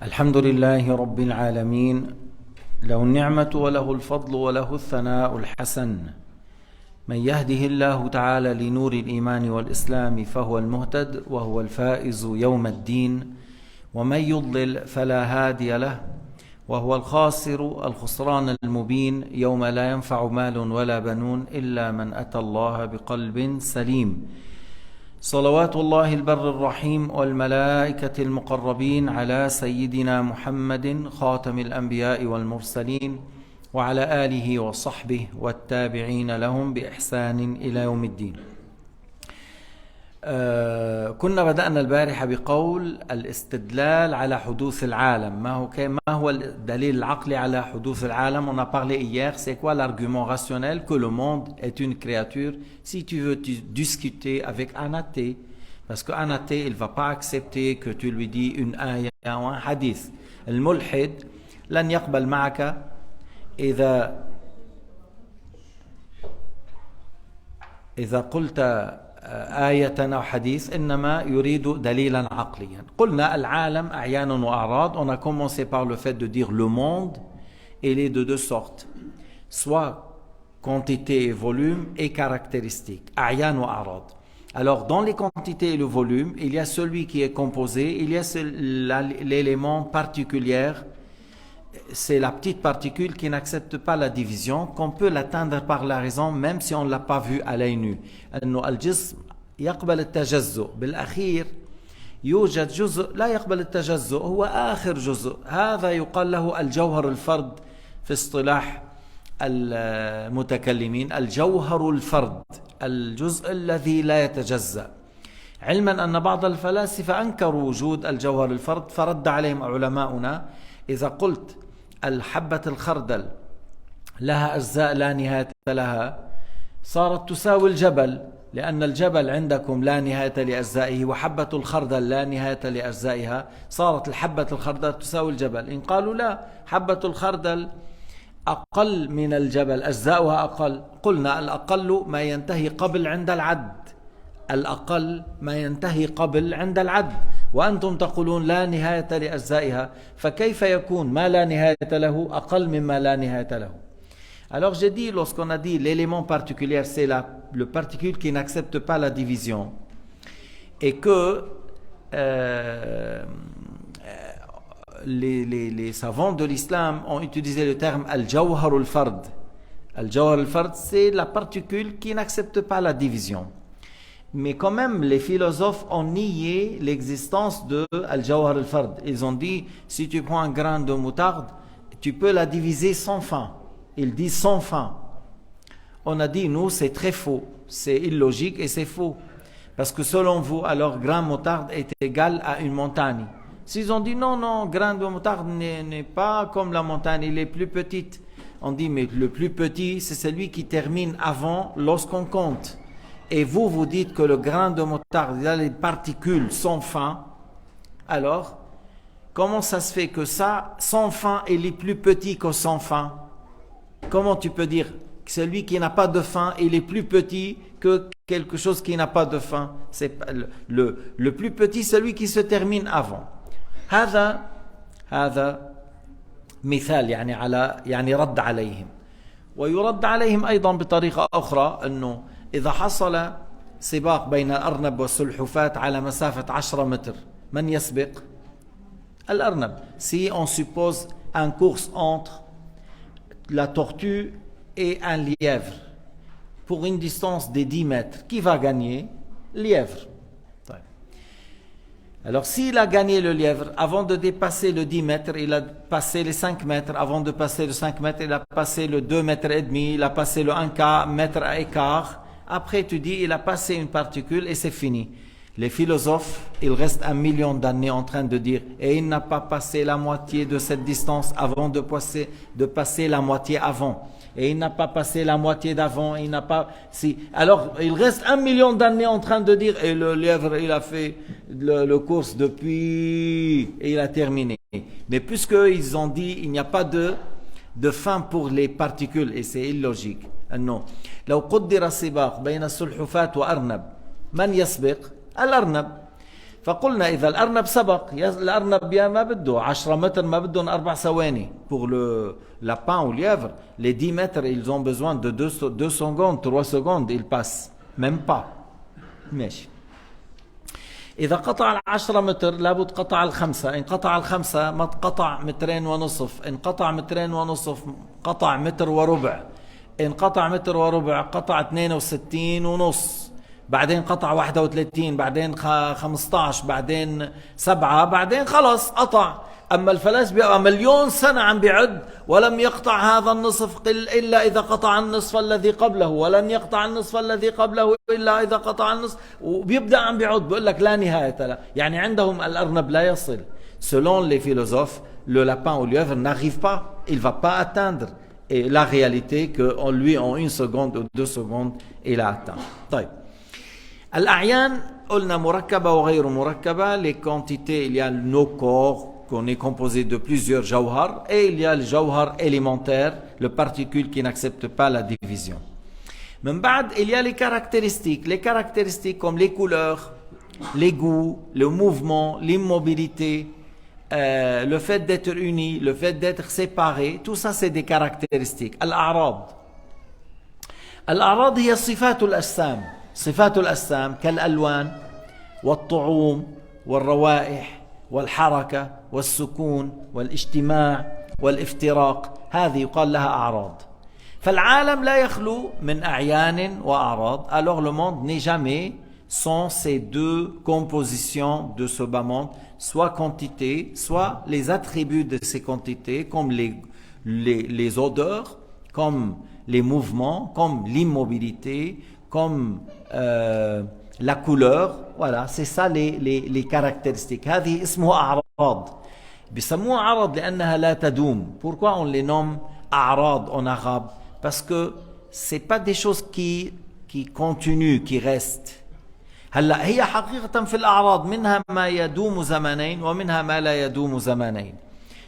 الحمد لله رب العالمين، له النعمة وله الفضل وله الثناء الحسن. من يهده الله تعالى لنور الإيمان والإسلام فهو المهتد وهو الفائز يوم الدين، ومن يضلل فلا هادي له وهو الخاسر الخسران المبين يوم لا ينفع مال ولا بنون إلا من أتى الله بقلب سليم. صلوات الله البر الرحيم والملائكة المقربين على سيدنا محمد خاتم الأنبياء والمرسلين وعلى آله وصحبه والتابعين لهم بإحسان إلى يوم الدين. كنا بدأنا البارحة بقول الاستدلال على حدوث العالم. ما هو الدليل العقلي على حدوث العالم؟ On a parlé hier, c'est quoi l'argument rationnel que le monde est une créature? Si tu veux discuter avec un athée, parce qu'un athée, il ne va pas accepter que tu lui dis une ayah ou un hadith. الملحد لن يقبل معك إذا قلت آية أو حديث، إنما يريد دليلا عقليا. قلنا العالم أعيان وأعراض. On a commencé par le fait de dire le monde, il est de deux sortes, soit quantité et volume et caractéristiques, أعيان وأعراض. Alors dans les quantités et le volume, il y a celui qui est composé, il y a l'élément particulier, c'est la petite particule qui n'accepte pas la division, qu'on peut l'atteindre par la raison même si on ne l'a pas vu à l'œil nu. أنه الجسم يقبل التجزؤ، بالأخير يوجد جزء لا يقبل التجزؤ، هو آخر جزء، هذا يقال له الجوهر الفرد في اصطلاح المتكلمين. الجوهر الفرد، الجزء الذي لا يتجزأ، علما أن بعض الفلاسفة أنكروا وجود الجوهر الفرد، فرد عليهم علماؤنا: إذا قلت الحبة الخردل لها أجزاء لا نهاية لها، صارت تساوي الجبل، لأن الجبل عندكم لا نهاية لأجزائه، وحبة الخردل لا نهاية لأجزائها، صارت الحبة الخردل تساوي الجبل. إن قالوا لا، حبة الخردل أقل من الجبل، أجزاؤها أقل، قلنا الأقل ما ينتهي قبل عند العد، الأقل ما ينتهي قبل عند العد، وأنتم تقولون لا نهاية لأجزائها، فكيف يكون ما لا نهاية له أقل مما لا نهاية له؟ Alors j'ai dit, lorsqu'on a dit l'élément particulier, c'est le particule qui n'accepte pas la division, et que les savants de l'islam ont utilisé le terme al-jawhar al-fard. Al-jawhar al-fard, c'est la particule qui n'accepte pas la division. Mais quand même, les philosophes ont nié l'existence de al-jawhar al-fard. Ils ont dit, si tu prends un grain de moutarde, tu peux la diviser sans fin. Ils disent sans fin. On a dit, nous, c'est très faux, c'est illogique et c'est faux. Parce que selon vous, alors, grain de moutarde est égal à une montagne. S'ils ont dit, non, grain de moutarde n'est pas comme la montagne, il est plus petit. On dit, mais le plus petit, c'est celui qui termine avant lorsqu'on compte. Et vous, vous dites que le grain de moutarde, il a les particules sans fin. Alors, comment ça se fait que ça, sans fin, il est plus petit que sans fin? Comment tu peux dire que celui qui n'a pas de fin, il est plus petit que quelque chose qui n'a pas de fin? C'est le plus petit, celui qui se termine avant. هذا مثال يعني رد عليهم. ويرد عليهم أيضا بطريقة أخرى، أنه إذا حصل سباق بين الأرنب والسلحفاة على مسافة 10 متر، من يسبق؟ الأرنب. Si on suppose une course entre la tortue et un lièvre pour une distance de 10 mètres, qui va gagner? Lièvre. Alors s'il a gagné le lièvre, avant de dépasser le 10 mètres, il a passé les 5 mètres, avant de passer le 5 mètres, il a passé le 2 mètres et demi, il a passé le 1 quart mètre à écart. Après, tu dis, il a passé une particule et c'est fini. Les philosophes, il reste 1 million d'années en train de dire, et il n'a pas passé la moitié de cette distance avant de passer la moitié avant. Et il n'a pas passé la moitié d'avant, il n'a pas... Si. Alors, il reste 1 million d'années en train de dire, et le lièvre, il a fait le course depuis, et il a terminé. Mais puisqu'ils ont dit, il n'y a pas de fin pour les particules, et c'est illogique. Non. لو قدر السباق بين السلحفاة وأرنب من يسبق؟ الأرنب. فقلنا إذا الأرنب سبق، الأرنب ما بده 10 متر، ما بدهم 4 ثواني. Pour le lapin ou lièvre, les 10 mètres, ils ont besoin de 2 secondes, 3 secondes, ils passent. Même pas. ماشي. إذا قطع 10 متر لابد قطع 5. إن قطع 5 ما قطع 2.5 متر. إن قطع 2.5 متر قطع 1.25 متر. إن قطع 1.25 متر قطع 62.5. بعدين قطع 31، بعدين 15، بعدين 7، بعدين خلص قطع. أما الفلاس بيبقى 1,000,000 سنة عم بيعد ولم يقطع هذا النصف إلا إذا قطع النصف الذي قبله، ولن يقطع النصف الذي قبله إلا إذا قطع النصف، وبيبدأ عم بيعد. بيقول لك لا نهاية له. يعني عندهم الأرنب لا يصل. Selon les philosophes, le lapin ou lièvre n'arrive pas, il ne va pas atteindre et la réalité que lui en 1 seconde ou 2 secondes il a atteint. طيب. الأعيان قلنا مركبة وغير مركبة. Les quantités, il y a nos corps qu'on est composé de plusieurs jawhar, et il y a le jawhar élémentaire, le particule qui n'accepte pas la division. من بعد, il y a les caractéristiques. Les caractéristiques comme les couleurs, les goûts, le mouvement, l'immobilité, le fait d'être uni, le fait d'être séparé, tout ça c'est des caractéristiques. الأعراض. الأعراض هي صفات الأجسام. صفات الأجسام كالألوان والطعوم والروائح والحركة والسكون والاجتماع والافتراق، هذه يقال لها أعراض. فالعالم لا يخلو من أعيان وأعراض. Alors le monde n'est jamais sans ces deux compositions de ce bas monde, soit quantité, soit les attributs de ces quantités, comme les odeurs, comme les mouvements, comme l'immobilité, comme la couleur. Voilà, c'est ça les caractéristiques. هذه اسمها أعراض. بيسموها عرض لأنها لا تدوم. Pourquoi on les nomme أعراض en arabe? Parce que c'est pas des choses qui continuent, qui restent. هلا هي حقيقة في الأعراض منها ما يدوم زمانين ومنها ما لا يدوم زمانين.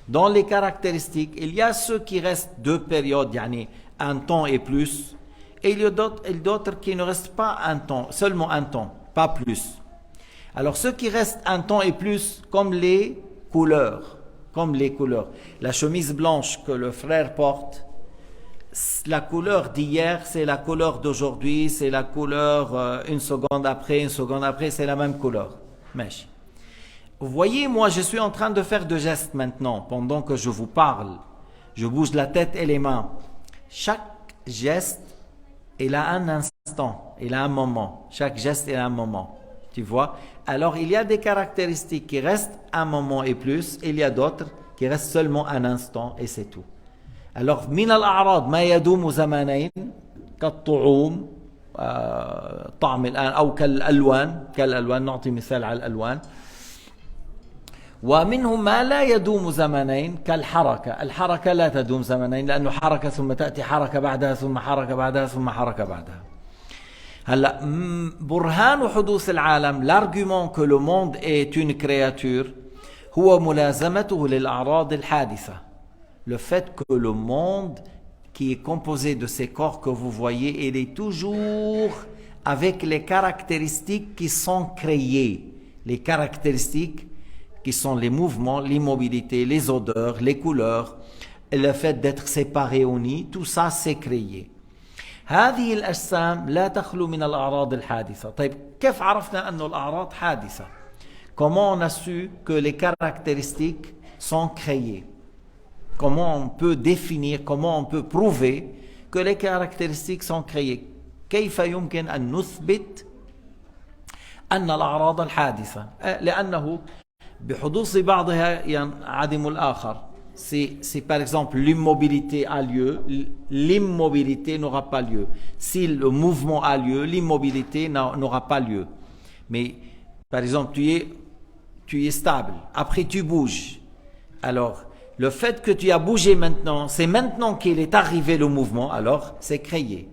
Dans les caractéristiques, il y a ceux qui restent 2 périodes, يعني un temps et plus. Et il y a d'autres qui ne restent pas un temps, seulement un temps, pas plus. Alors ceux qui restent un temps et plus, comme les couleurs. La chemise blanche que le frère porte, la couleur d'hier, c'est la couleur d'aujourd'hui, c'est la couleur une seconde après, c'est la même couleur. ماشي. Vous voyez, moi je suis en train de faire de gestes maintenant, pendant que je vous parle. Je bouge la tête et les mains. Chaque geste, il a un instant, il a un moment. Chaque geste est un moment. Tu vois? Alors, il y a des caractéristiques qui restent un moment et plus. Il y a d'autres qui restent seulement un instant et c'est tout. Alors, من الأعراض ما يدوم زمانين كالطعوم طعم الآن أو كالألوان نعطي مثال على الألوان. ومنهم ما لا يدوم زمانين كالحركة. الحركة لا تدوم زمانين لأنه حركة ثم تأتي حركة بعدها ثم حركة بعدها ثم حركة بعدها. هلا برهان حدوث العالم, l'argument que le monde est une créature هو ملازمته للأعراض الحادثة. Le fait que le monde qui est composé de ces corps que vous voyez, il est toujours avec les caractéristiques qui sont créées. Les caractéristiques qui sont les mouvements, l'immobilité, les odeurs, les couleurs, et le fait d'être séparé au nid, tout ça c'est créé. هذه الأجسام لا تخلو من الأعراض الحادثة. طيب كيف عرفنا أن الأعراض حادثة? Comment on a su que les caractéristiques sont créées? Comment on peut définir, comment on peut prouver que les caractéristiques sont créées? كيف يمكن أن نثبت أن الأعراض الحادثة؟ لأنه بحدوث بعضها ينعدم الآخر. Si par exemple l'immobilité a lieu, l'immobilité n'aura pas lieu. Si le mouvement a lieu, l'immobilité n'aura pas lieu. Mais par exemple, tu es stable, après tu bouges. Alors, le fait que tu as bougé maintenant, c'est maintenant qu'il est arrivé le mouvement, alors c'est créé.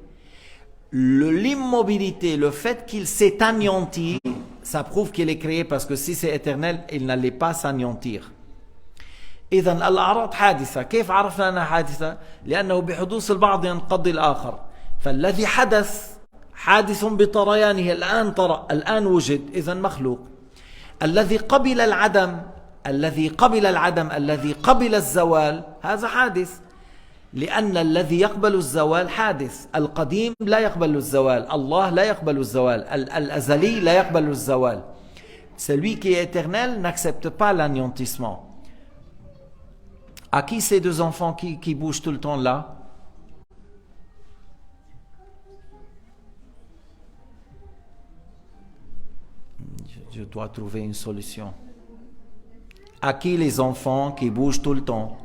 L'immobilité, le fait qu'il s'est anéanti, ça prouve qu'il est créé parce que si c'est éternel, il n'allait pas s'anéantir. إذن الأعراض حادثة. كيف عرفنا أنها حادثة؟ لأنه بحدوث البعض ينقضي الآخر. فالذي حدث حادث بطريانه، الآن طرأ، الآن وجد، إذن مخلوق. الذي قبل العدم الذي قبل الزوال هذا حادث، لأن الذي يقبل الزوال حادث. القديم لا يقبل الزوال، الله لا يقبل الزوال، الأزلي لا يقبل الزوال. Celui qui est éternel n'accepte pas l'anéantissement. À qui ces deux enfants qui bougent tout le temps là? Je dois trouver une solution. À qui les enfants qui bougent tout le temps?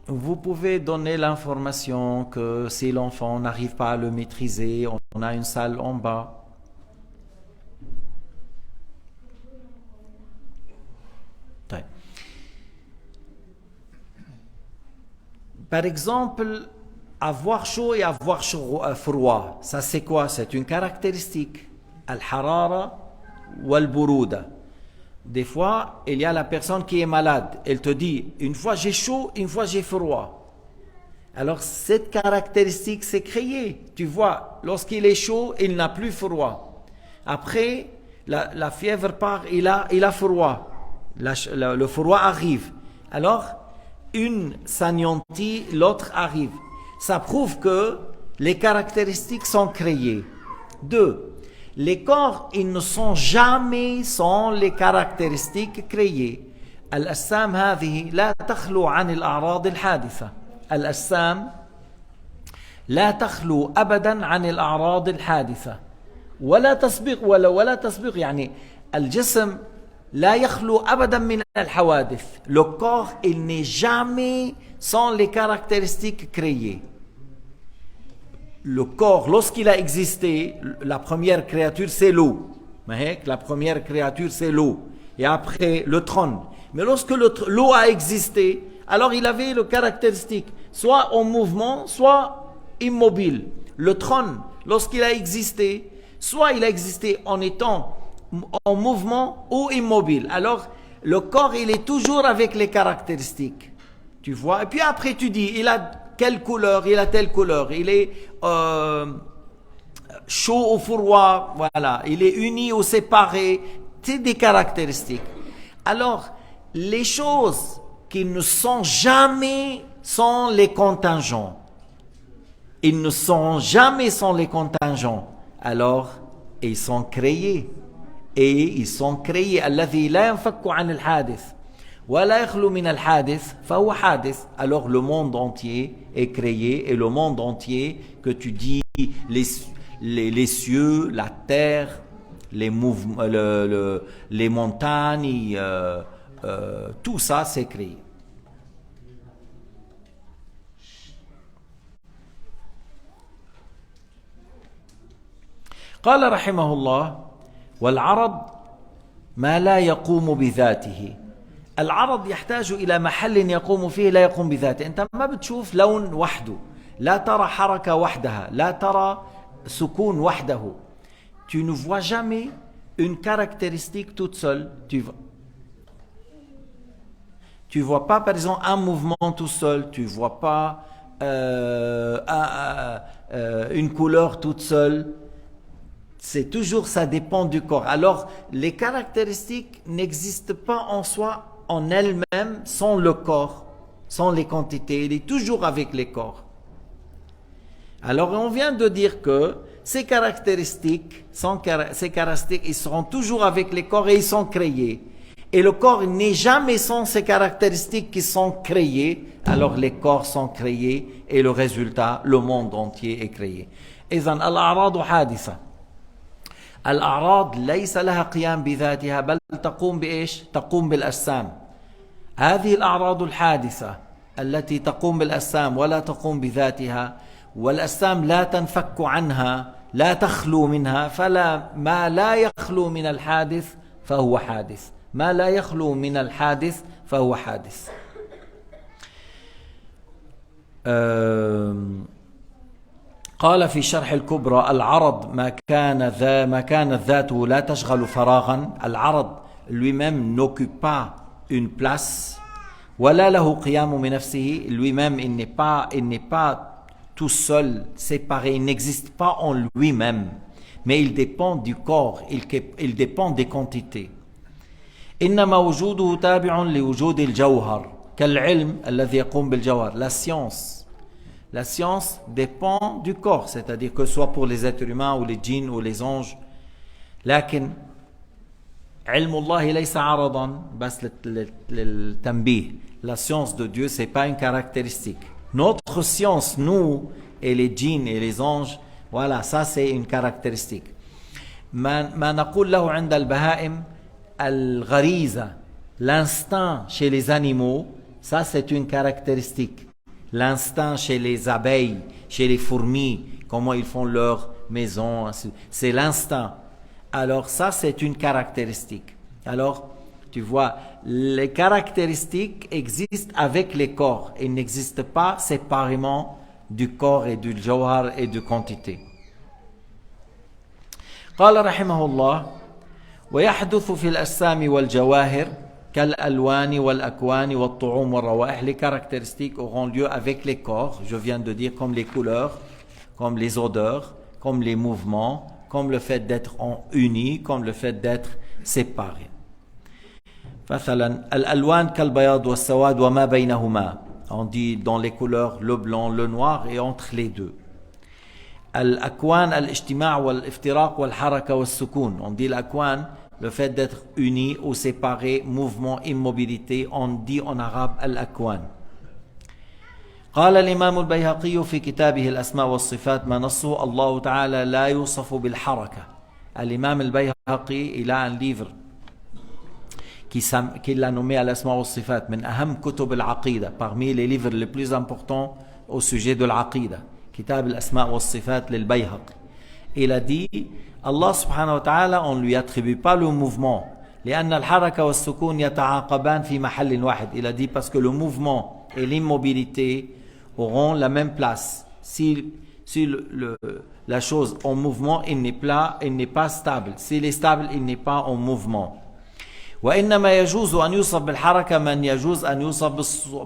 Vous pouvez donner l'information que si l'enfant n'arrive pas à le maîtriser, on a une salle en bas. Par exemple, avoir chaud et avoir froid, ça c'est quoi? C'est une caractéristique. Al-harara wal-buruda. Des fois, il y a la personne qui est malade. Elle te dit, une fois j'ai chaud, une fois j'ai froid. Alors, cette caractéristique, c'est créé. Tu vois, lorsqu'il est chaud, il n'a plus froid. Après, la fièvre part, il a froid. Le froid arrive. Alors, une s'anéantit, l'autre arrive. Ça prouve que les caractéristiques sont créées. 2. Les corps, ils ne sont jamais sans les caractéristiques créées. الأجسام هذه لا تخلو عن الأعراض الحادثة. الأجسام لا تخلو أبدا عن الأعراض الحادثة. ولا تسبق يعني الجسم لا يخلو أبدا من الحوادث. Le corps, il n'est jamais sans les caractéristiques créées. Le corps, lorsqu'il a existé, la première créature, c'est l'eau. La première créature, c'est l'eau. Et après, le trône. Mais lorsque l'eau a existé, alors il avait le caractéristique, soit en mouvement, soit immobile. Le trône, lorsqu'il a existé, soit il a existé en étant en mouvement ou immobile. Alors, le corps, il est toujours avec les caractéristiques. Tu vois? Et puis après, tu dis, il a quelle couleur, il a telle couleur, il est chaud ou froid, voilà, il est uni ou séparé, c'est des caractéristiques. Alors, les choses qui ne sont jamais sans les contingents, ils ne sont jamais sans les contingents, alors ils sont créés. Et ils sont créés. الذي لا ينفك عن الحادث ولا يخلو من الحادث فهو حادث. Alors le monde entier est créé, et le monde entier, que tu dis les cieux, la terre, les mouvements, les montagnes, tout ça c'est créé. قال رحمه الله: والعرض ما لا يقوم بذاته. العرض يحتاج إلى محل يقوم فيه لا يقوم بذاته. أنت ما بتشوف لون وحده، لا ترى حركة وحدها، لا ترى سكون وحده. Tu ne vois jamais une caractéristique toute seule. Tu vois pas, par exemple, un mouvement tout seul. Tu vois pas une couleur toute seule. C'est toujours, ça dépend du corps. Alors, les caractéristiques n'existent pas en soi, en elles-mêmes, sans le corps, sans les quantités. Il est toujours avec les corps. Alors, on vient de dire que ces caractéristiques, ils seront toujours avec les corps et ils sont créés. Et le corps n'est jamais sans ces caractéristiques qui sont créées. Alors, les corps sont créés et le résultat, le monde entier est créé. إذن الأعراض حادثة. الأعراض ليس لها قيام بذاتها، بل تقوم بإيش؟ تقوم بالأجسام. هذه الأعراض الحادثة التي تقوم بالأجسام ولا تقوم بذاتها، والأجسام لا تنفك عنها، لا تخلو منها، فلا ما لا يخلو من الحادث فهو حادث. ما لا يخلو من الحادث فهو حادث. قال في شرح الكبرى: العرض ما كانت ذاته لا تشغل فراغا. العرض lui-même n'occupe pas une place. ولا له قيام بنفسه, lui-même il n'est pas tout seul, séparé, il n'existe pas en lui-même, mais il dépend du corps, il dépend des quantités. إنما وجوده تابع لوجود الجوهر كالعلم الذي يقوم بالجوهر. La science dépend du corps, c'est-à-dire que ce soit pour les êtres humains ou les djinns ou les anges. لكن علم الله ليس عرضا بس للتنبيه. La science de Dieu, c'est pas une caractéristique. Notre science, nous et les djinns et les anges, voilà, ça c'est une caractéristique. ما نقول له عند البهائم الغريزة, l'instinct chez les animaux, ça c'est une caractéristique. L'instinct chez les abeilles, chez les fourmis, comment ils font leur maison, c'est l'instinct. Alors ça c'est une caractéristique. Alors tu vois, les caractéristiques existent avec les corps. Ils n'existent pas séparément du corps et du jawhar et de quantité. قال رحمه الله ويحدث في الأجسام والجواهر كالألوان والأكوان والطعوم والروائح. Les caractéristiques auront lieu avec les corps, je viens de dire, comme les couleurs, comme les odeurs, comme les mouvements, comme le fait d'être unis, comme le fait d'être séparés. مثلا الألوان كالبياض والسواد وما بينهما. On dit dans les couleurs le blanc, le noir et entre les deux. الأكوان الاجتماع والافتراق والحركة والسكون. On dit l'akwan, le fait d'être uni ou séparé, mouvement, immobilité, on dit en arabe al-akwan. قال الإمام البيهقي في كتابه الأسماء والصفات ما نصه الله تعالى لا يوصف بالحركة. الإمام البيهقي il a un livre qu'il a nommé Al-Asma wa Sifat, min aham kutub al-aqida, parmi les livres les plus importants au sujet de l'aqida, Kitab Al-Asma wa Sifat lil Bayhaqi. Il a dit, Allah subhanahu wa ta'ala, on ne lui attribue pas le mouvement. لأن الحركة والسكون يتعاقبان في محل واحد. Il a dit parce que le mouvement et l'immobilité auront la même place. Si la chose en mouvement, il n'est pas stable. S'il est stable, il n'est pas en mouvement. وإنما يجوز أن يوصف بالحركة من يجوز أن يوصف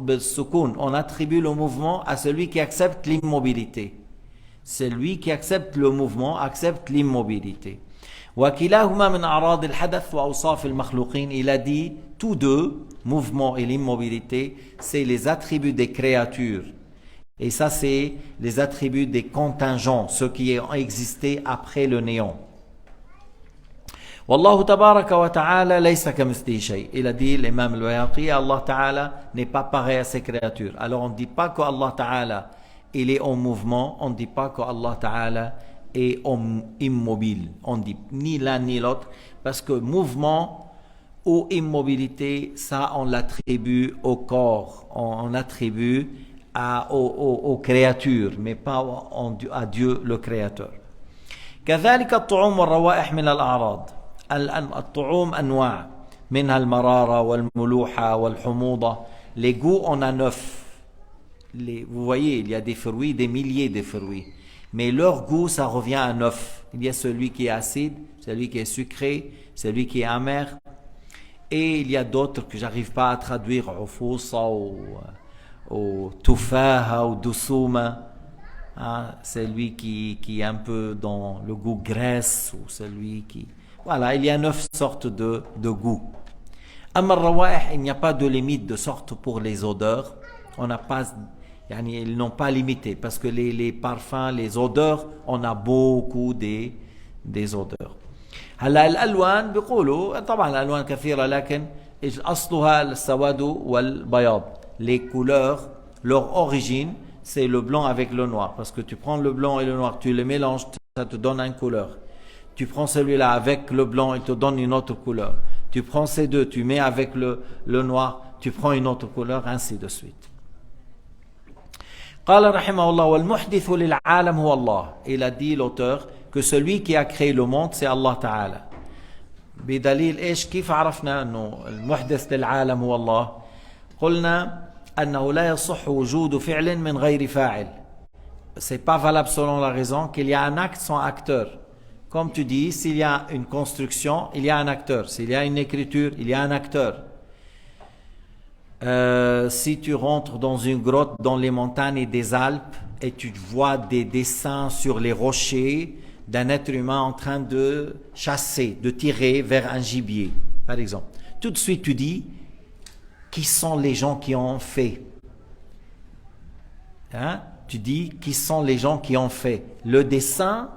بالسكون. On attribue le mouvement à celui qui accepte l'immobilité. Celui qui accepte le mouvement accepte l'immobilité. وكلاهما من أعراض الحدث وأوصاف المخلوقين. Il a dit, tous deux, mouvement et l'immobilité, c'est les attributs des créatures. Et ça, c'est les attributs des contingents, ceux qui ont existé après le néant. والله تبارك وتعالى ليس كمثله شيء. Il a dit, l'imam al-Bayhaqi, Allah Ta'ala n'est pas pareil à ses créatures. Alors on ne dit pas que Allah Ta'ala il est en mouvement, on ne dit pas que Allah Ta'ala est immobile. On dit ni l'un ni l'autre, parce que mouvement ou immobilité, ça on l'attribue au corps, on attribue aux créatures, mais pas à Dieu le Créateur. كذلك الطعوم والروائح من الأعراض. الطعوم أنواع منها المرارة والملوحة والحموضة. Les goûts on a 9. Vous voyez, il y a des fruits, des milliers de fruits, mais leur goût ça revient à 9. Il y a celui qui est acide, celui qui est sucré, celui qui est amer, et il y a d'autres que j'arrive pas à traduire, ufusa ou tufaha ou dusuma. Celui qui est un peu dans le goût graisse, ou celui qui... Voilà, il y a 9 sortes de goûts. Amma al-rawaih, il n'y a pas de limite de sorte pour les odeurs. On n'a pas, ils n'ont pas limité, parce que les parfums, les odeurs, on a beaucoup des odeurs. هلا الألوان بيقولوا طبعا الألوان كثيرة لكن أصلها السواد والبياض. Les couleurs, leur origine, c'est le blanc avec le noir. Parce que tu prends le blanc et le noir, tu les mélanges, ça te donne une couleur. Tu prends celui-là avec le blanc, il te donne une autre couleur. Tu prends ces deux, tu mets avec le noir, tu prends une autre couleur, ainsi de suite. قال رحمه الله والمحدث للعالم هو الله. Il a dit l'auteur que celui qui a créé le monde c'est Allah Ta'ala. بدليل ايش كيف عرفنا انه المحدث للعالم هو الله؟ قلنا أنه لا يصح وجود فعل من غير فاعل. C'est pas valable selon la raison qu'il y a un acte sans acteur. Comme tu dis, s'il y a une construction, il y a un acteur. S'il y a une écriture, il y a un acteur. Si tu rentres dans une grotte dans les montagnes des Alpes et tu vois des dessins sur les rochers d'un être humain en train de chasser, de tirer vers un gibier, par exemple. Tout de suite, tu dis, qui sont les gens qui ont fait? Hein? Tu dis, qui sont les gens qui ont fait? Le dessin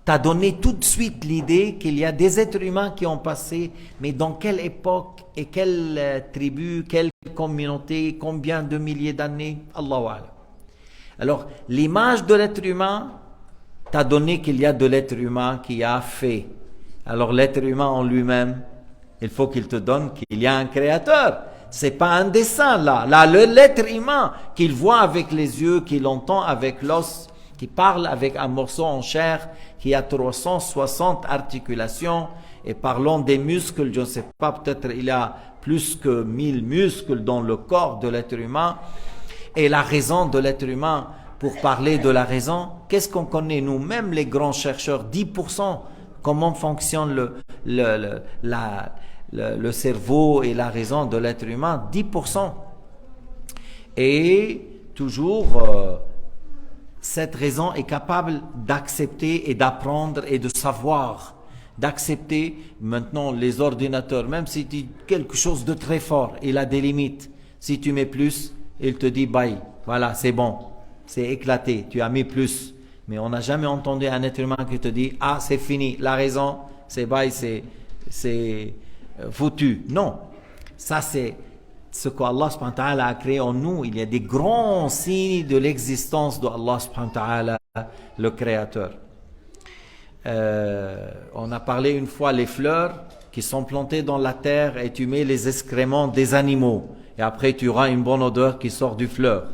t'a donné tout de suite l'idée qu'il y a des êtres humains qui ont passé, mais dans quelle époque et quelle tribu, quelle communauté, combien de milliers d'années, Allahu A'lam. Alors, l'image de l'être humain t'a donné qu'il y a de l'être humain qui a fait. Alors, l'être humain en lui-même, il faut qu'il te donne qu'il y a un créateur. C'est pas un dessin là. Là, l'être humain qu'il voit avec les yeux, qu'il entend avec l'os, qui parle avec un morceau en chair, qui a 360 articulations, et parlons des muscles, je ne sais pas, peut-être il y a plus que 1000 muscles dans le corps de l'être humain, et la raison de l'être humain, pour parler de la raison, qu'est-ce qu'on connaît nous, même les grands chercheurs, 10%, comment fonctionne le cerveau et la raison de l'être humain, 10%. Et toujours, cette raison est capable d'accepter et d'apprendre et de savoir, d'accepter. Maintenant, les ordinateurs, même si tu dis quelque chose de très fort, il a des limites. Si tu mets plus, il te dit bye, voilà, c'est bon, c'est éclaté, tu as mis plus. Mais on n'a jamais entendu un être humain qui te dit, ah, c'est fini, la raison, c'est bye, c'est foutu. Non, ça c'est ce qu'Allah subhanahu wa ta'ala a créé en nous. Il y a des grands signes de l'existence de Allah subhanahu wa ta'ala, le créateur. On a parlé une fois les fleurs qui sont plantées dans la terre et tu mets les excréments des animaux et après tu auras une bonne odeur qui sort du fleur.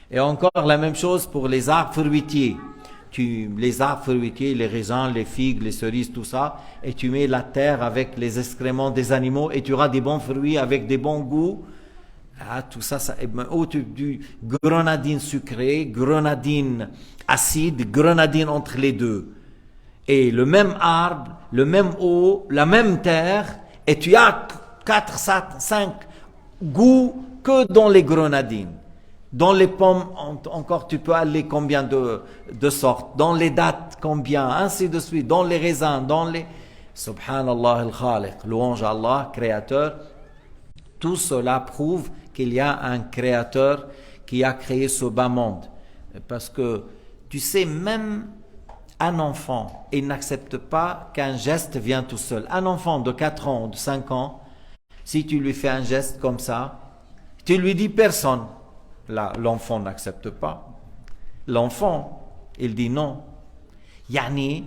Et encore la même chose pour les arbres fruitiers. Les arbres fruitiers, les raisins, les figues, les cerises, tout ça, et tu mets la terre avec les excréments des animaux et tu auras des bons fruits avec des bons goûts. Ah, tout ça, du grenadine sucrée, grenadine acide, grenadine entre les deux. Et le même arbre, le même eau, la même terre, et tu as 4, 5 goûts que dans les grenadines. Dans les pommes, encore tu peux aller combien de sortes. Dans les dattes, combien, ainsi de suite. Dans les raisins, dans les... Subhanallah al-Khaliq, louange à Allah, créateur. Tout cela prouve qu'il y a un créateur qui a créé ce bas monde. Parce que, tu sais, même un enfant, il n'accepte pas qu'un geste vienne tout seul. Un enfant de 4 ans, de 5 ans, si tu lui fais un geste comme ça, tu lui dis personne. Là, l'enfant n'accepte pas. L'enfant, il dit non. Yani,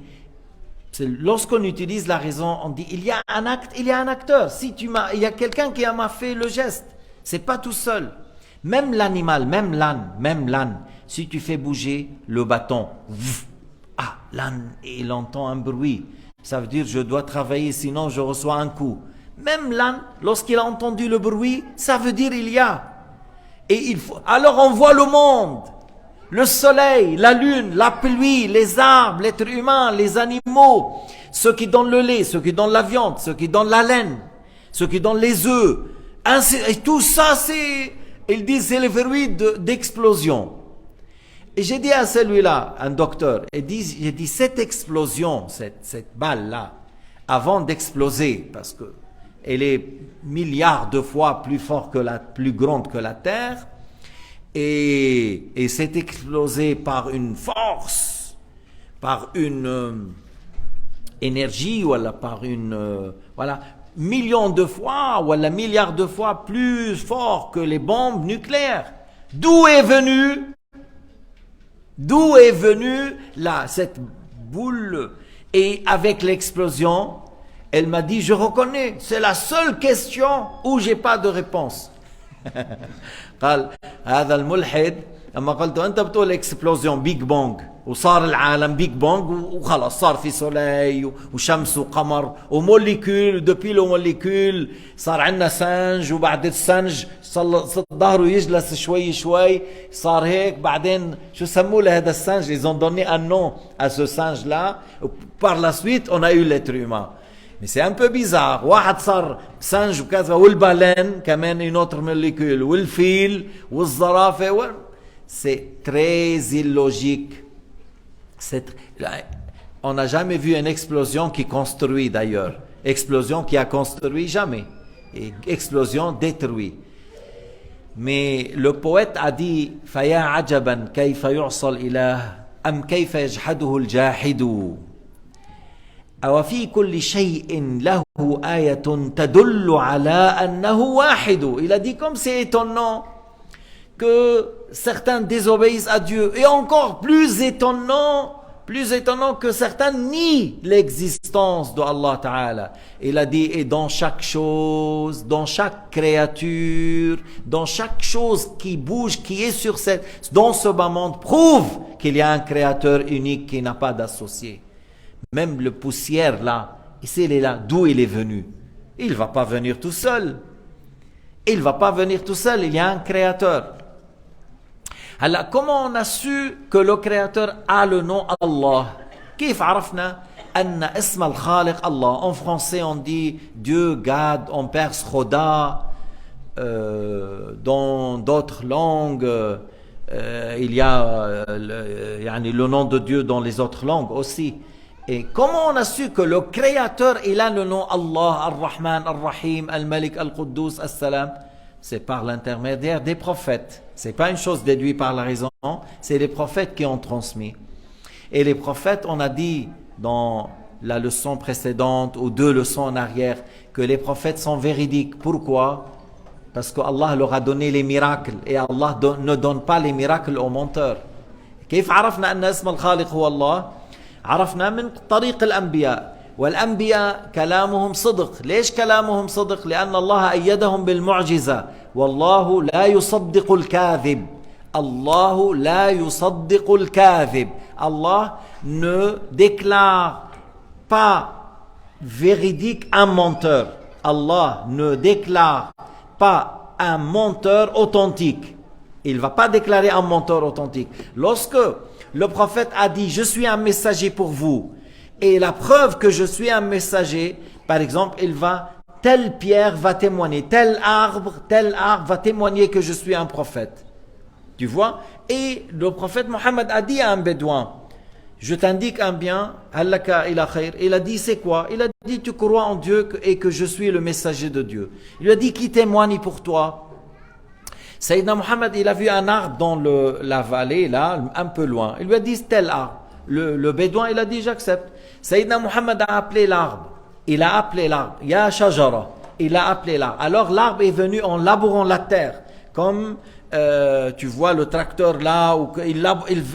lorsqu'on utilise la raison, on dit il y a un acte, il y a un acteur. Il y a quelqu'un qui m'a fait le geste. C'est pas tout seul. Même l'animal, même l'âne, si tu fais bouger le bâton, l'âne, il entend un bruit. Ça veut dire je dois travailler, sinon je reçois un coup. Même l'âne, lorsqu'il a entendu le bruit, ça veut dire il y a. Et alors on voit le monde, le soleil, la lune, la pluie, les arbres, l'être humain, les animaux, ceux qui donnent le lait, ceux qui donnent la viande, ceux qui donnent la laine, ceux qui donnent les œufs. Et tout ça, ils disent, c'est le fruit d'explosion. Et j'ai dit à celui-là, un docteur, j'ai dit, cette explosion, cette balle-là, avant d'exploser, parce que elle est milliards de fois plus grande que la Terre, et c'est explosé par une force, par une énergie, ou par une millions de fois, ou milliards de fois plus fort que les bombes nucléaires. D'où est venue cette boule? Et avec l'explosion, elle m'a dit, je reconnais, c'est la seule question où j'ai pas de réponse. قال هذا الملحد لما قلت انت بتقول اكسبلوزيون بيج بونج وصار العالم بيج بونج وخلص صار في سولي وشمس وقمر وموليكول دوبي لو موليكول صار عندنا سنج وبعد السنج ظهره يجلس شوي صار هيك بعدين شو سموه لهذا السنج ils ont donné un nom à ce singe là par la suite on a eu l'être humain. Mais c'est un peu bizarre. واحد صار singe وكذا والبالين كمان une autre molécule والفيل والزرافة. C'est très illogique. On n'a jamais vu une explosion qui construit d'ailleurs. Explosion qui a construit, jamais. Et explosion détruit. Mais le poète a dit فَيَا عَجَبًا كَيْفَ يُعْصَى الْإِلَهِ أَمْ كَيْفَ يَجْحَدُهُ الْجَاحِدُ أَوَفِي كُلِّ شَيْءٍ لَهُ آيَةٌ تَدُلُّ عَلَى أَنَّهُ وَاحِدُ. Il a dit comme c'est étonnant que certains désobéissent à Dieu, et encore plus étonnant que certains nient l'existence de Allah Ta'ala. Il a dit, et dans chaque chose, dans chaque créature, dans chaque chose qui bouge, qui est dans ce bas monde, prouve qu'il y a un créateur unique qui n'a pas d'associé. Même le poussière là, ici il est là, d'où il est venu? Il ne va pas venir tout seul. Il ne va pas venir tout seul, il y a un créateur. Alors, comment on a su que le créateur a le nom Allah? كيف عرفنا أن اسم الخالق الله? En français on dit Dieu, God, en perse Khoda, dans d'autres langues il y a le nom de Dieu dans les autres langues aussi. Et comment on a su que le créateur il a le nom Allah, Ar-Rahman, Ar-Rahim, Al-Malik, Al-Quddus, As-Salam? C'est par l'intermédiaire des prophètes. C'est pas une chose déduite par la raison, c'est les prophètes qui ont transmis. Et les prophètes, on a dit dans la leçon précédente ou 2 leçons en arrière que les prophètes sont véridiques. Pourquoi? Parce qu'Allah leur a donné les miracles et Allah ne donne pas les miracles aux menteurs. كيف عرفنا أن اسم الخالق هو الله؟ عرفنا من طريق الأنبياء. والأنبياء كلامهم صدق. ليش كلامهم صدق؟ لأن الله أيدهم بالمعجزة. والله لا يصدق الكاذب. الله لا يصدق الكاذب. Allah ne déclare pas véridique un menteur. Allah ne déclare pas un menteur authentique. Il ne va pas déclarer un menteur authentique. Lorsque le prophète a dit « Je suis un messager pour vous », et la preuve que je suis un messager, par exemple, telle pierre va témoigner, tel arbre va témoigner que je suis un prophète. Tu vois? Et le prophète Mohammed a dit à un bédouin, je t'indique un bien, hallaka ila khair. Il a dit, c'est quoi? Il a dit, tu crois en Dieu et que je suis le messager de Dieu. Il lui a dit, qui témoigne pour toi? Sayyidina Mohammed, il a vu un arbre dans la vallée, là, un peu loin. Il lui a dit, tel arbre. Le bédouin, il a dit, j'accepte. Sayyidina Mohammed a appelé l'arbre. Il a appelé l'arbre. Ya shajara. Il a appelé l'arbre. Alors l'arbre est venu en labourant la terre. Comme tu vois le tracteur là,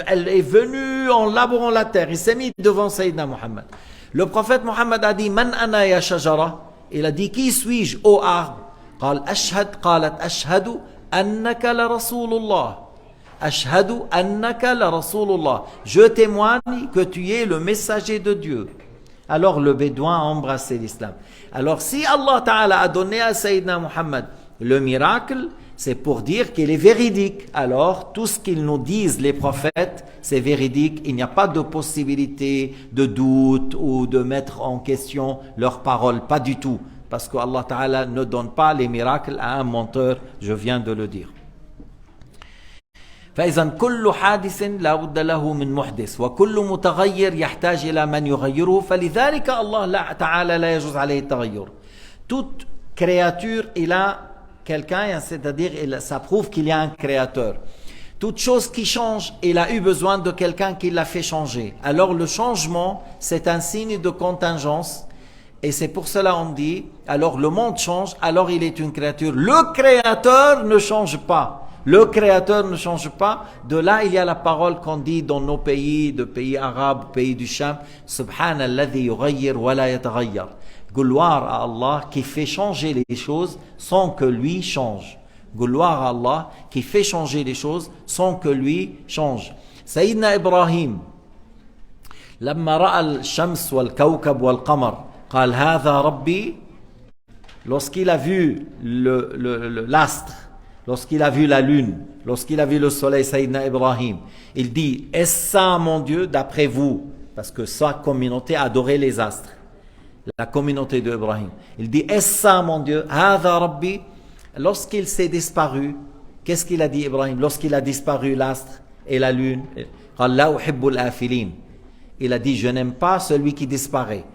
elle est venue en labourant la terre. Il s'est mis devant Sayyidina Mohammed. Le prophète Mohammed a dit, Man ana ya shajara? Il a dit, qui suis-je, ô arbre? قال أشهد أنك لرسول الله. Ashhadu annaka la Rasulullah. Je témoigne que tu es le messager de Dieu. Alors le bédouin a embrassé l'islam. Alors si Allah Ta'ala a donné à Sayyidina Muhammad le miracle, c'est pour dire qu'il est véridique. Alors tout ce qu'ils nous disent les prophètes, c'est véridique. Il n'y a pas de possibilité de doute ou de mettre en question leurs paroles. Pas du tout. Parce que Allah Ta'ala ne donne pas les miracles à un menteur. Je viens de le dire. فإذا كل حادث لا بد له من محدث وكل متغير يحتاج إلى من يغيره فلذلك الله تعالى لا يجوز عليه التغير. Toute créature il a quelqu'un, c'est-à-dire ça prouve qu'il y a un créateur. Toute chose qui change, il a eu besoin de quelqu'un qui l'a fait changer. Alors le changement, c'est un signe de contingence. Et c'est pour cela on dit, alors le monde change, alors il est une créature. Le créateur ne change pas. Le créateur ne change pas. De là, il y a la parole qu'on dit dans nos pays, de pays arabes, pays du Sham. Subhanalladhi yughayyir wa la yataghayyar. Gloire à Allah qui fait changer les choses sans que lui change. Gloire à Allah qui fait changer les choses sans que lui change. Sayyidina Ibrahim, لما رأى الشمس والكوكب والقمر قال هذا ربي. Lorsqu'il a vu l'astre, lorsqu'il a vu la lune, lorsqu'il a vu le soleil, Sayyidina Ibrahim, il dit, est-ce ça mon Dieu d'après vous? Parce que sa communauté adorait les astres. la communauté d'Ibrahim. Il dit, est-ce ça mon Dieu? Hada Rabbi. Lorsqu'il s'est disparu, qu'est-ce qu'il a dit Ibrahim? Lorsqu'il a disparu l'astre et la lune, il a dit, je n'aime pas celui qui disparaît.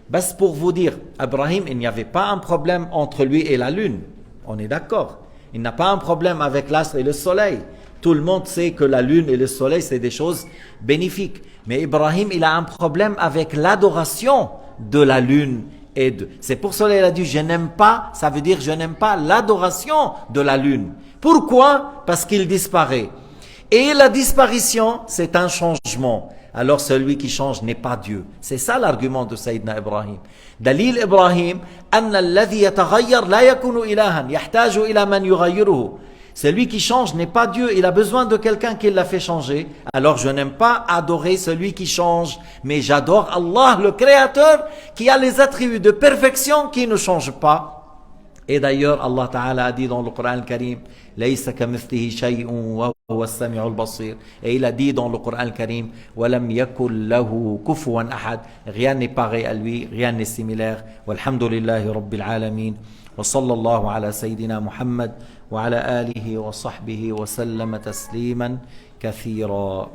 Bas pour vous dire, Ibrahim, il n'y avait pas un problème entre lui et la lune. On est d'accord. Il n'a pas un problème avec l'astre et le soleil. Tout le monde sait que la lune et le soleil, c'est des choses bénéfiques. Mais Ibrahim, il a un problème avec l'adoration de la lune. C'est pour cela qu'il a dit, je n'aime pas, ça veut dire je n'aime pas l'adoration de la lune. Pourquoi? Parce qu'il disparaît. Et la disparition, c'est un changement. Alors celui qui change n'est pas Dieu. C'est ça l'argument de Sayyidina Ibrahim. Dalil Ibrahim, أن الذي يتغير لا يكون إلها يحتاج إلى من يغيره. Celui qui change n'est pas Dieu, il a besoin de quelqu'un qui l'a fait changer. Alors je n'aime pas adorer celui qui change, mais j'adore Allah, le Créateur, qui a les attributs de perfection qui ne changent pas. Et d'ailleurs, Allah Ta'ala a dit dans le Coran Karim, لَيْسَ كَمِثْلِهِ شَيْءٌ وَهُوَ السَّمِيعُ الْبَصِيرُ. Et il a dit dans le Coran Karim, وَلَمْ يَكُنْ لَهُ كُفُوًا أَحَدٌ. Rien n'est pareil à lui, rien n'est similaire. وَالْحَمْدُ لِلَّهِ رَبِّ الْعَالَمِينَ. وصلى الله على سيدنا محمد وعلى آله وصحبه وسلم تسليما كثيرا.